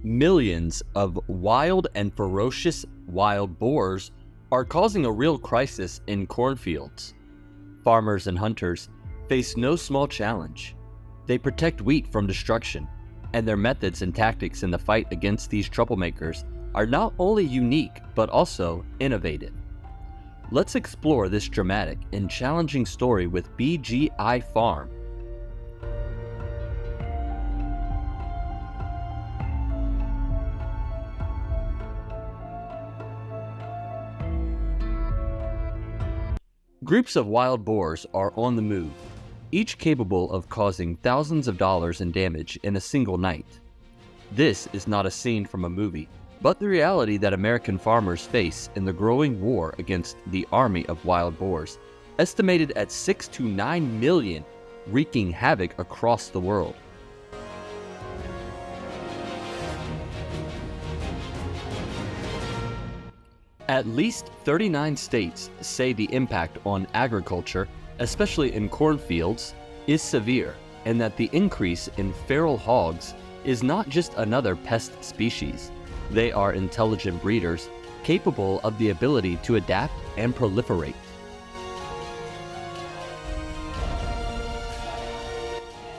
Millions of wild and ferocious wild boars are causing a real crisis in cornfields. Farmers and hunters face no small challenge. They protect wheat from destruction, and their methods and tactics in the fight against these troublemakers are not only unique but also innovative. Let's explore this dramatic and challenging story with BGI Farm. Groups of wild boars are on the move, each capable of causing thousands of dollars in damage in a single night. This is not a scene from a movie, but the reality that American farmers face in the growing war against the army of wild boars, estimated at 6 to 9 million, wreaking havoc across the world. At least 39 states say the impact on agriculture, especially in cornfields, is severe, and that the increase in feral hogs is not just another pest species. They are intelligent breeders, capable of the ability to adapt and proliferate.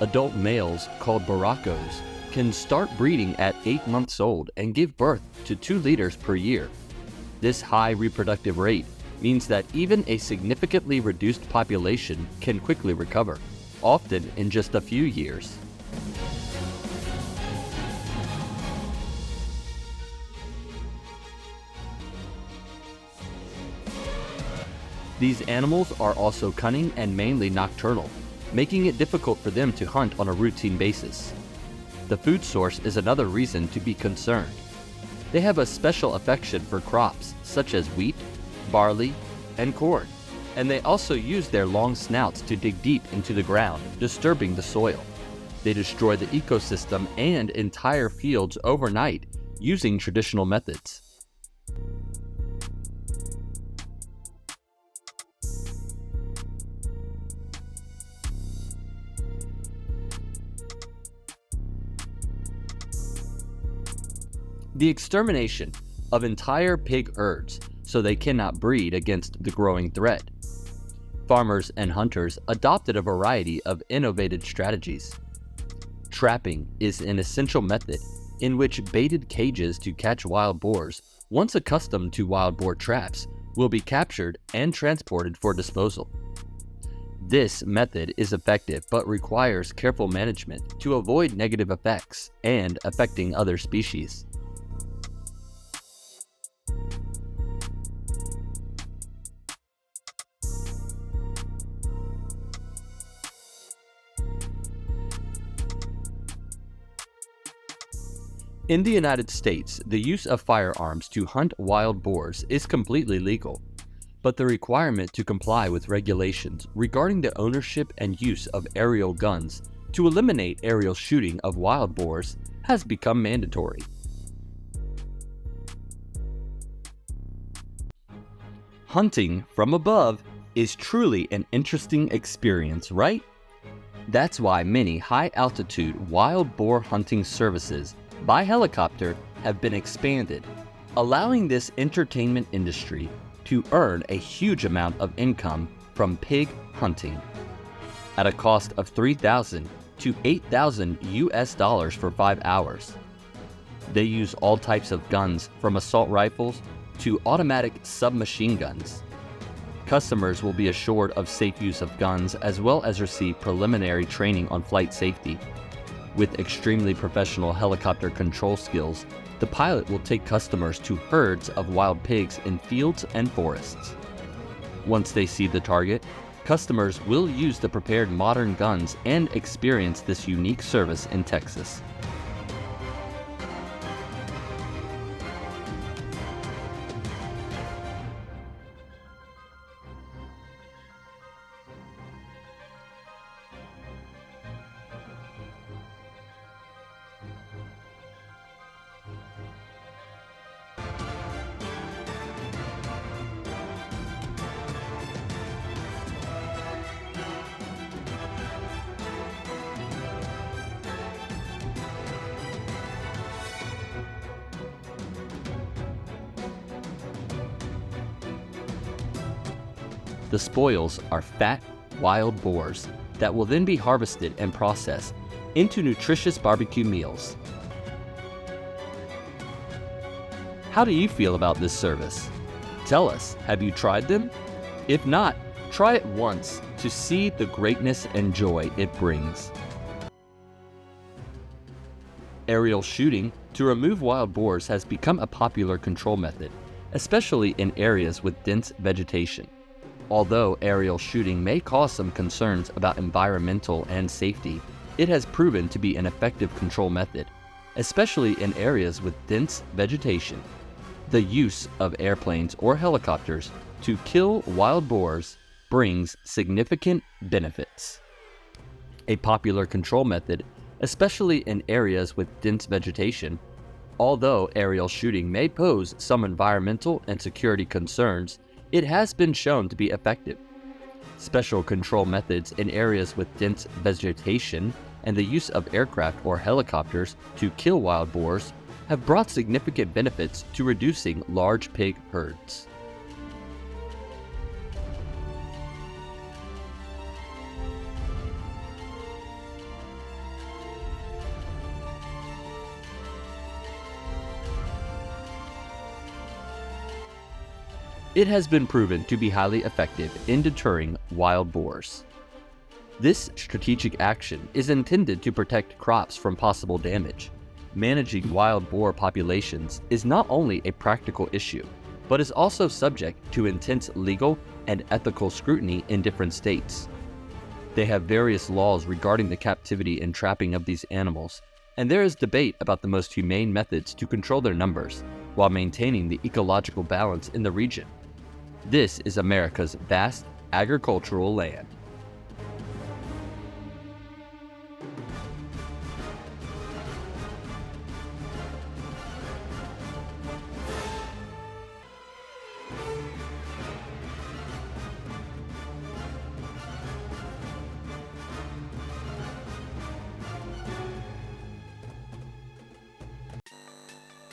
Adult males, called baracos, can start breeding at 8 months old and give birth to 2 litters per year. This high reproductive rate means that even a significantly reduced population can quickly recover, often in just a few years. These animals are also cunning and mainly nocturnal, making it difficult for them to hunt on a routine basis. The food source is another reason to be concerned. They have a special affection for crops such as wheat, barley, and corn, and they also use their long snouts to dig deep into the ground, disturbing the soil. They destroy the ecosystem and entire fields overnight using traditional methods. The extermination of entire pig herds so they cannot breed against the growing threat. Farmers and hunters adopted a variety of innovative strategies. Trapping is an essential method in which baited cages to catch wild boars, once accustomed to wild boar traps, will be captured and transported for disposal. This method is effective but requires careful management to avoid negative effects and affecting other species. In the United States, the use of firearms to hunt wild boars is completely legal, but the requirement to comply with regulations regarding the ownership and use of aerial guns to eliminate aerial shooting of wild boars has become mandatory. Hunting from above is truly an interesting experience, right? That's why many high-altitude wild boar hunting services by helicopter have been expanded, allowing this entertainment industry to earn a huge amount of income from pig hunting. At a cost of $3,000 to $8,000 for 5 hours. They use all types of guns from assault rifles to automatic submachine guns. Customers will be assured of safe use of guns as well as receive preliminary training on flight safety. With extremely professional helicopter control skills, the pilot will take customers to herds of wild pigs in fields and forests. Once they see the target, customers will use the prepared modern guns and experience this unique service in Texas. The spoils are fat, wild boars that will then be harvested and processed into nutritious barbecue meals. How do you feel about this service? Tell us, have you tried them? If not, try it once to see the greatness and joy it brings. Aerial shooting to remove wild boars has become a popular control method, especially in areas with dense vegetation. Although aerial shooting may cause some concerns about environmental and safety, it has proven to be an effective control method, especially in areas with dense vegetation. The use of airplanes or helicopters to kill wild boars brings significant benefits. A popular control method, especially in areas with dense vegetation. Although aerial shooting may pose some environmental and security concerns, it has been shown to be effective. Special control methods in areas with dense vegetation and the use of aircraft or helicopters to kill wild boars have brought significant benefits to reducing large pig herds. It has been proven to be highly effective in deterring wild boars. This strategic action is intended to protect crops from possible damage. Managing wild boar populations is not only a practical issue, but is also subject to intense legal and ethical scrutiny in different states. They have various laws regarding the captivity and trapping of these animals, and there is debate about the most humane methods to control their numbers while maintaining the ecological balance in the region. This is America's vast agricultural land.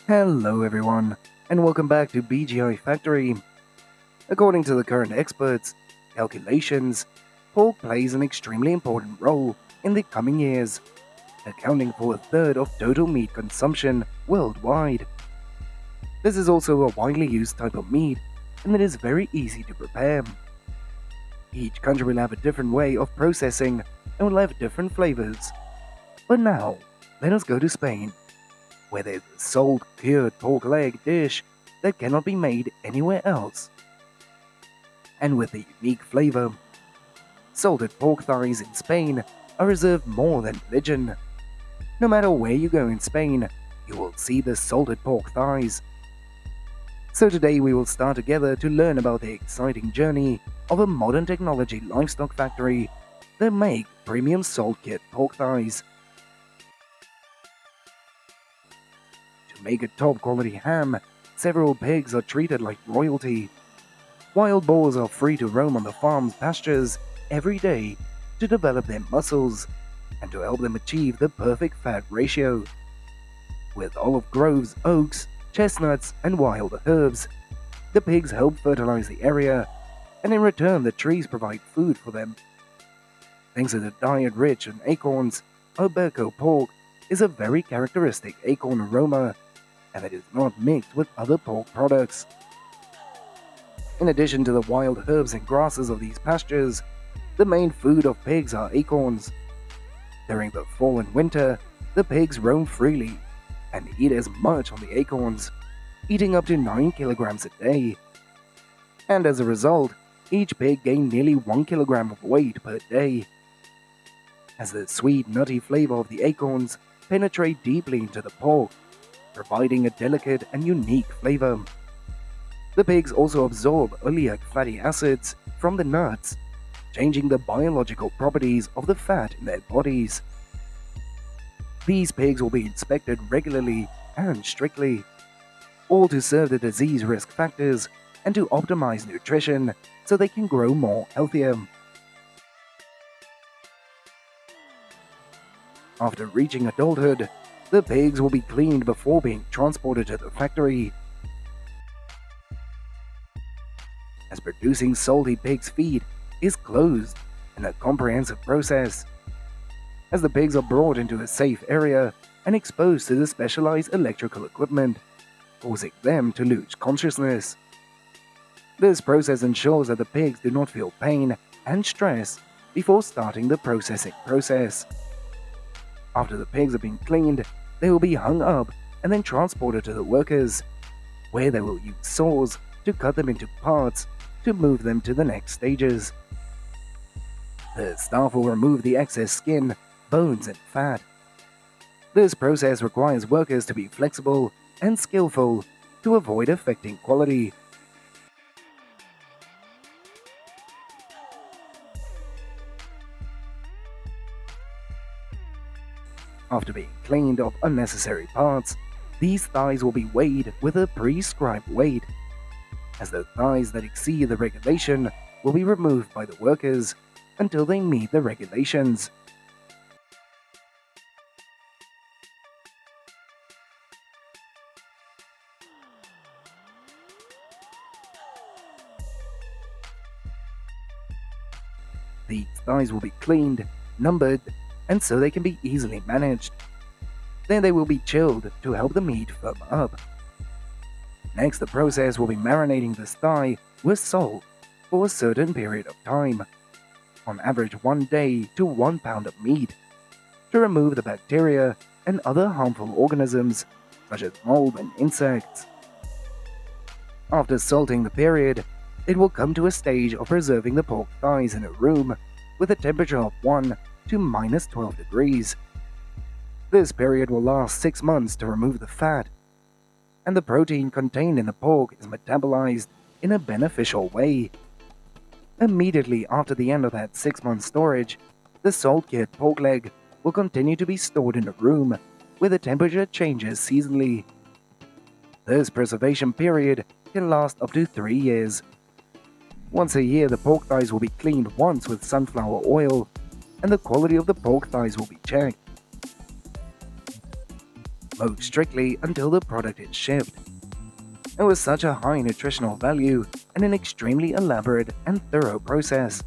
Hello everyone, and welcome back to BGI Factory. According to the current experts' calculations, pork plays an extremely important role in the coming years, accounting for a third of total meat consumption worldwide. This is also a widely used type of meat, and it is very easy to prepare. Each country will have a different way of processing and will have different flavors. But now, let us go to Spain, where there's a salt cured pork leg dish that cannot be made anywhere else. And with a unique flavor, salted pork thighs in Spain are reserved more than religion. No matter where you go in Spain, you will see the salted pork thighs. So today we will start together to learn about the exciting journey of a modern technology livestock factory that make premium salt-cured pork thighs. To make a top-quality ham, several pigs are treated like royalty. Wild boars are free to roam on the farm's pastures every day to develop their muscles and to help them achieve the perfect fat ratio. With olive groves, oaks, chestnuts, and wild herbs, the pigs help fertilize the area, and in return the trees provide food for them. Thanks to the diet rich in acorns, Alberco pork is a very characteristic acorn aroma, and it is not mixed with other pork products. In addition to the wild herbs and grasses of these pastures, the main food of pigs are acorns. During the fall and winter, the pigs roam freely and eat as much on the acorns, eating up to 9 kilograms a day. And as a result, each pig gained nearly 1 kilogram of weight per day. As the sweet, nutty flavor of the acorns penetrate deeply into the pork, providing a delicate and unique flavor. The pigs also absorb oleic fatty acids from the nuts, changing the biological properties of the fat in their bodies. These pigs will be inspected regularly and strictly, all to serve the disease risk factors and to optimize nutrition so they can grow more healthier. After reaching adulthood, the pigs will be cleaned before being transported to the factory. as producing salty pig's feed is closed in a comprehensive process, as the pigs are brought into a safe area and exposed to the specialized electrical equipment, causing them to lose consciousness. This process ensures that the pigs do not feel pain and stress before starting the processing process. After the pigs have been cleaned, they will be hung up and then transported to the workers, where they will use saws to cut them into parts to move them to the next stages. The staff will remove the excess skin, bones, and fat. This process requires workers to be flexible and skillful to avoid affecting quality. After being cleaned of unnecessary parts, these thighs will be weighed with a prescribed weight, as the thighs that exceed the regulation will be removed by the workers until they meet the regulations. These thighs will be cleaned, numbered, and so they can be easily managed. Then they will be chilled to help the meat firm up. Next, the process will be marinating this thigh with salt for a certain period of time, on average 1 day to 1 pound of meat, to remove the bacteria and other harmful organisms such as mold and insects. After salting the period, it will come to a stage of preserving the pork thighs in a room with a temperature of 1 to minus 12 degrees. This period will last 6 months to remove the fat, and the protein contained in the pork is metabolized in a beneficial way. Immediately after the end of that 6-month storage, the salt-cured pork leg will continue to be stored in a room where the temperature changes seasonally. This preservation period can last up to 3 years. Once a year, the pork thighs will be cleaned once with sunflower oil, and the quality of the pork thighs will be checked, most strictly until the product is shipped. And with such a high nutritional value and an extremely elaborate and thorough process,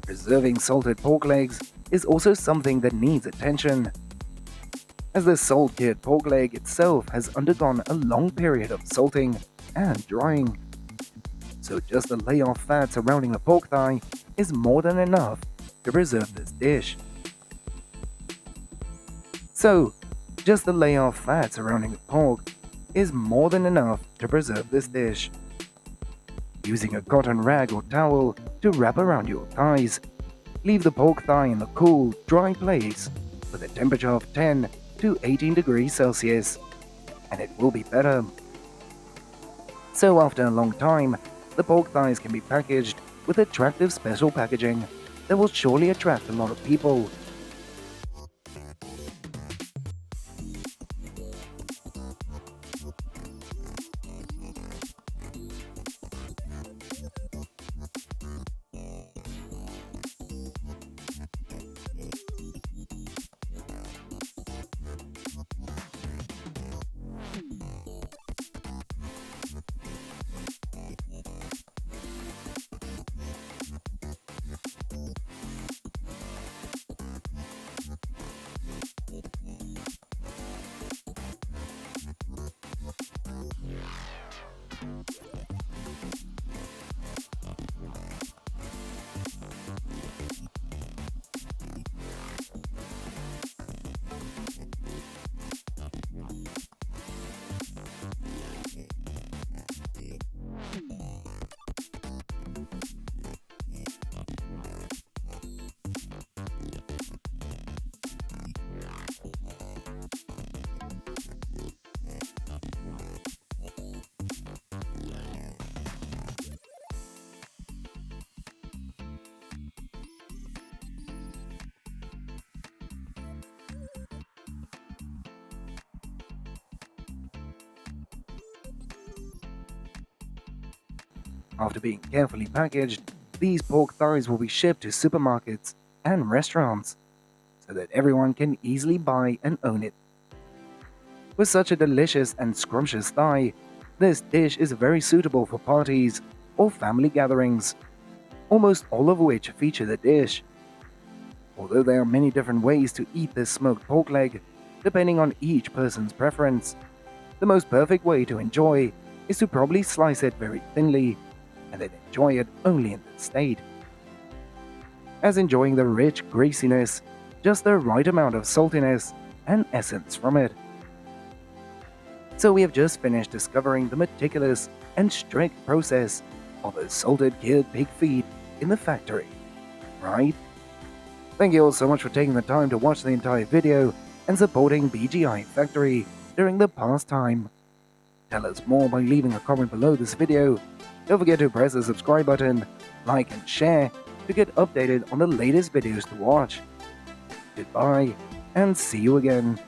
preserving salted pork legs is also something that needs attention, as the salt-cured pork leg itself has undergone a long period of salting and drying. So just the layoff fat surrounding the pork thigh is more than enough to preserve this dish. Using a cotton rag or towel to wrap around your thighs, leave the pork thigh in a cool, dry place with a temperature of 10 to 18 degrees Celsius, and it will be better. So after a long time, the pork thighs can be packaged with attractive special packaging that will surely attract a lot of people. After being carefully packaged, these pork thighs will be shipped to supermarkets and restaurants so that everyone can easily buy and own it. With such a delicious and scrumptious thigh, this dish is very suitable for parties or family gatherings, almost all of which feature the dish. Although there are many different ways to eat this smoked pork leg, depending on each person's preference, the most perfect way to enjoy is to probably slice it very thinly and then enjoy it only in this state, as enjoying the rich greasiness, just the right amount of saltiness and essence from it. So we have just finished discovering the meticulous and strict process of a salted killed pig feed in the factory, right? Thank you all so much for taking the time to watch the entire video and supporting BGI Factory during the past time. Tell us more by leaving a comment below this video. Don't forget to press the subscribe button, like and share to get updated on the latest videos to watch. Goodbye and see you again.